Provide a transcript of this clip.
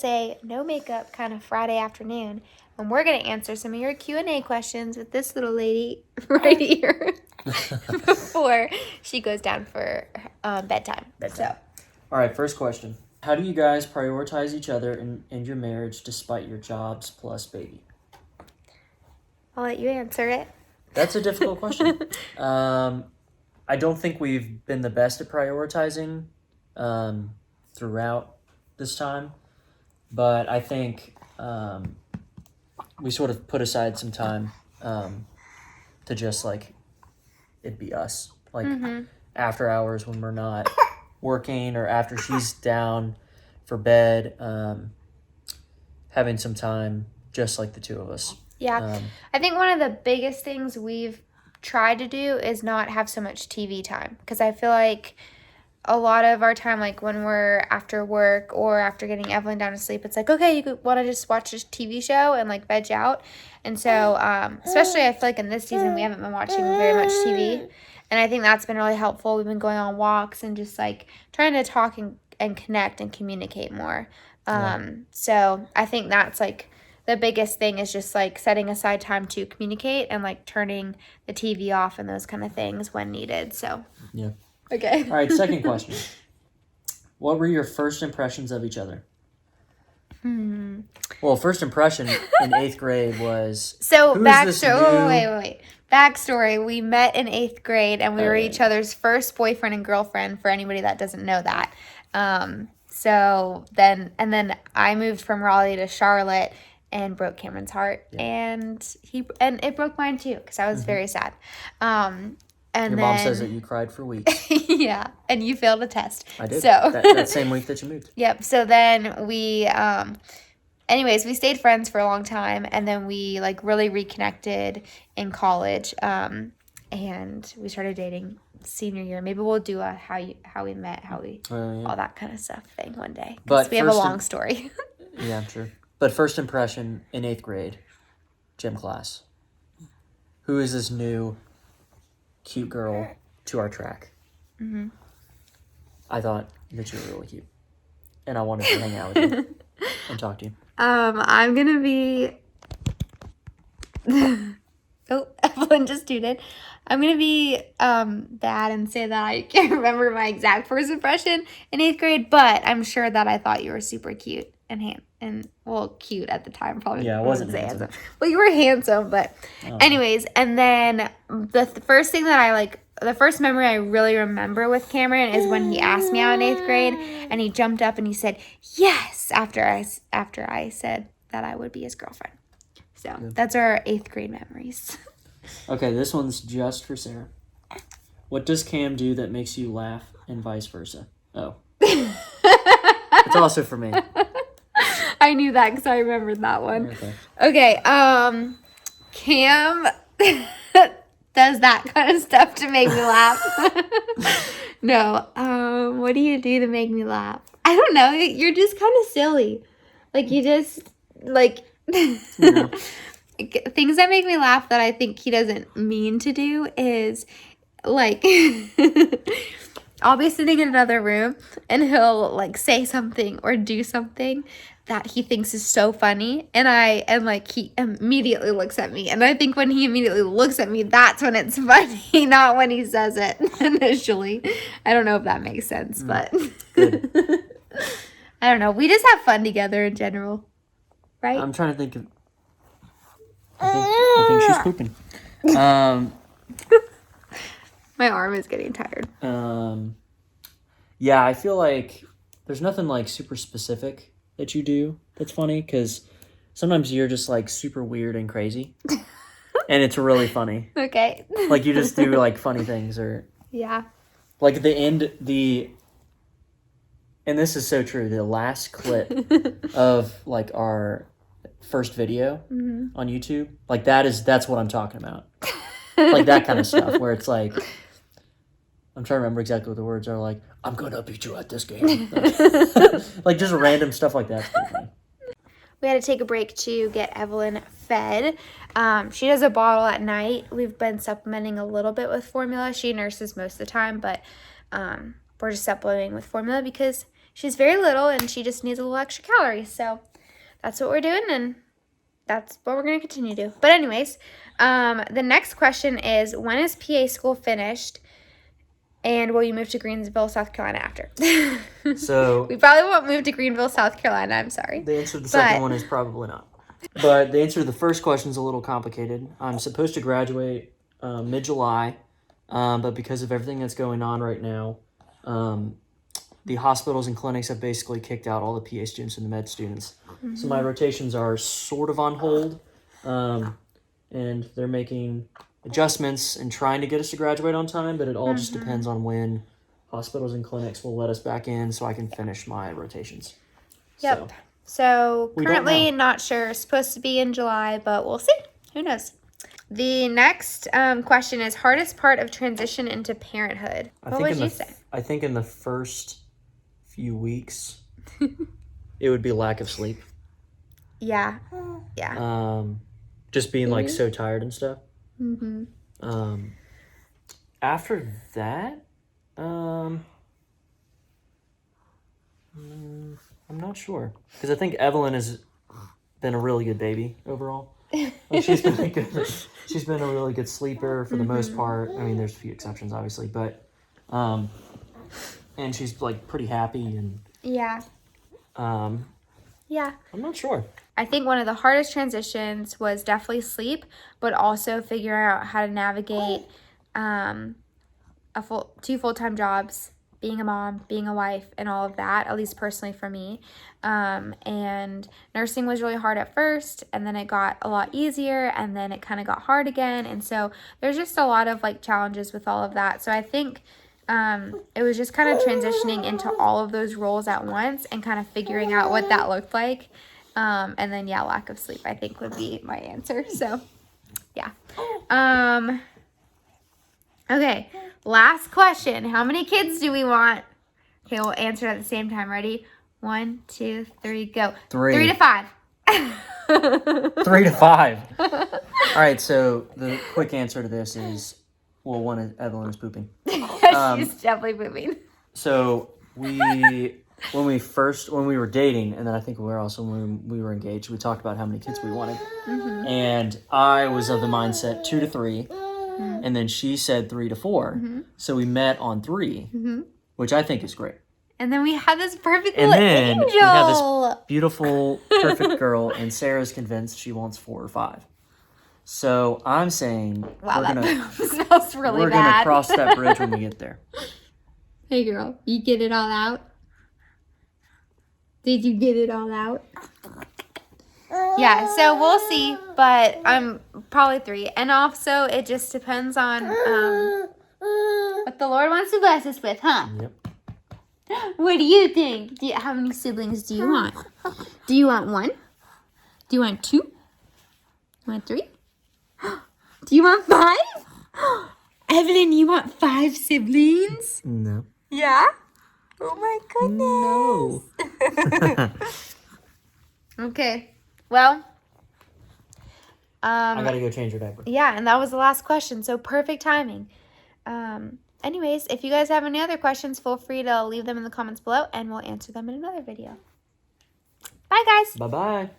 it's a no makeup kind of Friday afternoon, and we're going to answer some of your Q&A questions with this little lady right here before she goes down for bedtime. So, all right, first question. How do you guys prioritize each other in your marriage despite your jobs plus baby? I'll let you answer it. That's a difficult question. I don't think we've been the best at prioritizing throughout this time, but I think we sort of put aside some time to just like it be us, like after hours when we're not working or after she's down for bed, having some time just like the two of us. Yeah. I think one of the biggest things we've tried to do is not have so much TV time, because I feel like a lot of our time, like when we're after work or after getting Evelyn down to sleep, it's like, okay, you want to just watch this TV show and like veg out. And so, especially I feel like in this season, we haven't been watching very much TV. And I think that's been really helpful. We've been going on walks and just like trying to talk and connect and communicate more. So I think that's like the biggest thing is just like setting aside time to communicate and like turning the TV off and those kind of things when needed. So, yeah. Okay. All right, second question. What were your first impressions of each other? Well, first impression in 8th grade was... So, wait. Backstory, we met in 8th grade, and we were each other's first boyfriend and girlfriend, for anybody that doesn't know that. So, then I moved from Raleigh to Charlotte and broke Cameron's heart, and it broke mine too, because I was very sad. And Your mom says that you cried for weeks. Yeah, and you failed a test. I did. So that same week that you moved. Yep. So then we, anyways, we stayed friends for a long time, and then we like really reconnected in college, and we started dating senior year. Maybe we'll do a how we met, all that kind of stuff thing one day. But we have a long story. Yeah, I'm sure. But first impression in 8th grade, gym class. Who is this new cute girl to our track? I thought that you were really cute, and I wanted to hang out with you and talk to you. I'm gonna be Evelyn just tooted. I'm gonna be bad and say that I can't remember my exact first impression in 8th grade, but I'm sure that I thought you were super cute and cute at the time. Probably. Yeah, I wasn't handsome. Well, you were handsome, but anyways, and then the first thing that the first memory I really remember with Cameron is when he asked me out in 8th grade, and he jumped up and he said yes after I said that I would be his girlfriend. So that's our 8th grade memories. Okay, this one's just for Sarah. What does Cam do that makes you laugh and vice versa? Oh. It's also for me. I knew that because I remembered that one. Okay, Cam does that kind of stuff to make me laugh. No, what do you do to make me laugh? I don't know. You're just kind of silly. Like, you just, like, things that make me laugh that I think he doesn't mean to do is, like, I'll be sitting in another room, and he'll, like, say something or do something that he thinks is so funny, and he immediately looks at me, and I think when he immediately looks at me, that's when it's funny, not when he says it initially. I don't know if that makes sense, but Good. I don't know. We just have fun together in general, right? I'm trying to think of... I think she's pooping. My arm is getting tired. Yeah, I feel like there's nothing like super specific that you do that's funny, because sometimes you're just like super weird and crazy, and it's really funny. Okay. Like you just do like funny things, or yeah. Like at the end, and this is so true, the last clip of like our first video on YouTube, like that's what I'm talking about. Like that kind of stuff where it's like, I'm trying to remember exactly what the words are, like, I'm gonna beat you at this game. Like just random stuff like that. We had to take a break to get Evelyn fed. She does a bottle at night. We've been supplementing a little bit with formula. She nurses most of the time, but we're just supplementing with formula because she's very little and she just needs a little extra calories. So that's what we're doing, and that's what we're going to continue to do. But anyways, the next question is, when is PA school finished? And will you move to Greensville, South Carolina after? So we probably won't move to Greenville, South Carolina. I'm sorry. the answer to the second one is probably not. But the answer to the first question is a little complicated. I'm supposed to graduate mid-July, but because of everything that's going on right now, the hospitals and clinics have basically kicked out all the PA students and the med students. Mm-hmm. So my rotations are sort of on hold, and they're making adjustments and trying to get us to graduate on time, but it all just depends on when hospitals and clinics will let us back in so I can finish my rotations. Yep. So currently not sure. Supposed to be in July, but we'll see. Who knows? The next question is, hardest part of transition into parenthood. What would you say? I think in the first few weeks, it would be lack of sleep. Yeah. Yeah. Just being like so tired and stuff. Mm-hmm. After that, I'm not sure, because I think Evelyn has been a really good baby overall. Like, she's been a really good sleeper for the most part. I mean, there's a few exceptions, obviously, but and she's like pretty happy and yeah. Yeah. I'm not sure. I think one of the hardest transitions was definitely sleep, but also figuring out how to navigate two full-time jobs, being a mom, being a wife, and all of that, at least personally for me. And nursing was really hard at first, and then it got a lot easier, and then it kind of got hard again. And so there's just a lot of like challenges with all of that. So I think it was just kind of transitioning into all of those roles at once and kind of figuring out what that looked like. And then, yeah, lack of sleep, I think, would be my answer. So, yeah. Okay, last question. How many kids do we want? Okay, we'll answer at the same time. Ready? 1, 2, 3, go. 3 to 5. 3 to 5. All right, so the quick answer to this is, well, one is Evelyn is pooping. She's definitely pooping. So when we were dating, and then I think we were also when we were engaged, we talked about how many kids we wanted. Mm-hmm. And I was of the mindset 2 to 3, and then she said 3 to 4. Mm-hmm. So we met on 3, which I think is great. And then we had this perfect and little then angel. We have this beautiful, perfect girl, and Sarah's convinced she wants 4 or 5. So I'm saying wow, smells really we're bad. Gonna cross that bridge when we get there. Hey girl, you get it all out? Did you get it all out? Yeah, so we'll see, but I'm probably 3. And also, it just depends on what the Lord wants to bless us with, huh? Yep. What do you think? How many siblings do you want? Do you want 1? Do you want 2? You want 3? Do you want 5? Evelyn, you want 5 siblings? No. Yeah? Oh my goodness. No. Okay. Well. I gotta go change your diaper. Yeah, and that was the last question. So perfect timing. Anyways, if you guys have any other questions, feel free to leave them in the comments below and we'll answer them in another video. Bye guys. Bye-bye.